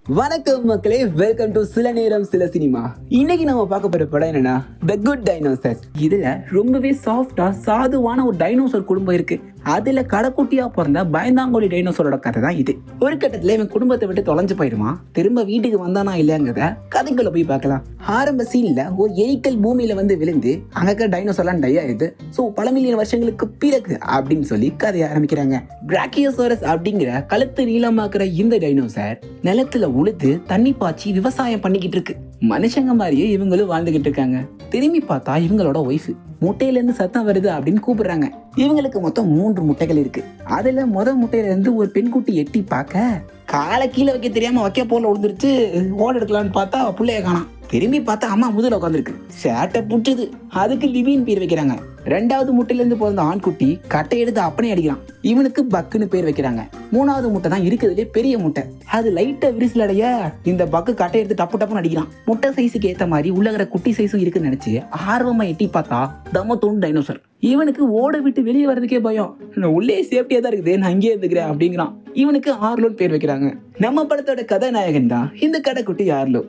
வணக்கம் மக்களே, welcome to சில நேரம் சில சினிமா. இன்னைக்கு நம்ம பார்க்க போற படம் என்னன்னா த குட் டைனோசர்ஸ். இதுல ரொம்பவே சாஃப்டா சாதுவான ஒரு டைனோசர் குடும்பம் இருக்கு. அதுல கடைக்குட்டியா பிறந்த பயந்தாங்கோலி டைனோசரோட கதை தான் இது. ஒரு கட்டத்துல இவன் குடும்பத்தை விட்டு தொலைஞ்சு போயிடுவான். திரும்ப வீட்டுக்கு வந்தானா இல்லையாங்கிறத கதைக்குள்ள போய் பார்க்கலாம். ஆரம்ப சீன்ல ஒரு எரிக்கல் பூமியில வந்து விழுந்து அங்க டைனோசர்லாம் டை ஆயிடுது. ஸோ பல மில்லியன் வருஷங்களுக்கு பிறகு அப்படின்னு சொல்லி கதையை ஆரம்பிக்கிறாங்க. பிராக்கியோசாரஸ் அப்படிங்கிற கழுத்து நீளமாக்குற இந்த டைனோசர் நிலத்துல உழுது தண்ணி பாய்ச்சி விவசாயம் பண்ணிக்கிட்டு இருக்கு. மனுஷங்க மாதிரியே இவங்களும் வாழ்ந்துகிட்டு இருக்காங்க. திரும்பி பார்த்தா இவங்களோட ஒய்ஃப் முட்டையில இருந்து சத்தம் வருது அப்படின்னு கூப்பிடுறாங்க. இவங்களுக்கு மொத்தம் 3 முட்டைகள் இருக்கு. அதுல முட்டையில இருந்து ஒரு பெண்குட்டி எட்டி பார்க்க காலை கீழே வைக்க தெரியாம வைக்க போல விழுந்துருச்சு. ஓட எடுக்கலான்னு பார்த்தா பிள்ளைய காணோம். திரும்பி பார்த்தா அம்மா முதல்ல உட்காந்துருக்கு. சேட்டை புட்டுது. அதுக்கு லிவின் பேர் வைக்கிறாங்க. 2வது முட்டையில இருந்து பிறந்த ஆண்குட்டி கட்டை எடுத்து அப்பனே அடிக்கிறான். இவனுக்கு பக்குன்னு பேர் வைக்கிறாங்க. 3வது முட்டை தான் இருக்கிறதுலே பெரிய முட்டை. அது லைட்டா விரிசல் அடைய இந்த பக்கு கட்டை எடுத்து டப்பு டப்புன்னு அடிக்கிறான். முட்டை சைஸுக்கு ஏத்த மாதிரி உள்ளகிற குட்டி சைஸும் இருக்குன்னு நினைச்சு ஆர்வமா எட்டி பார்த்தா தம்ம தோணு டைனோசர். இவனுக்கு ஓட விட்டு வெளியே வர்றதுக்கே பயம். உள்ளே சேஃப்டியா தான் இருக்குது, நான் அங்கேயே இருந்துக்கிறேன் அப்படிங்கிறான். இவனுக்கு ஆர்லோன்னு பேர் வைக்கிறாங்க. நம்ம படத்தோட கதாநாயகன் தான் இந்த கடைக்குட்டி ஆர்லோ.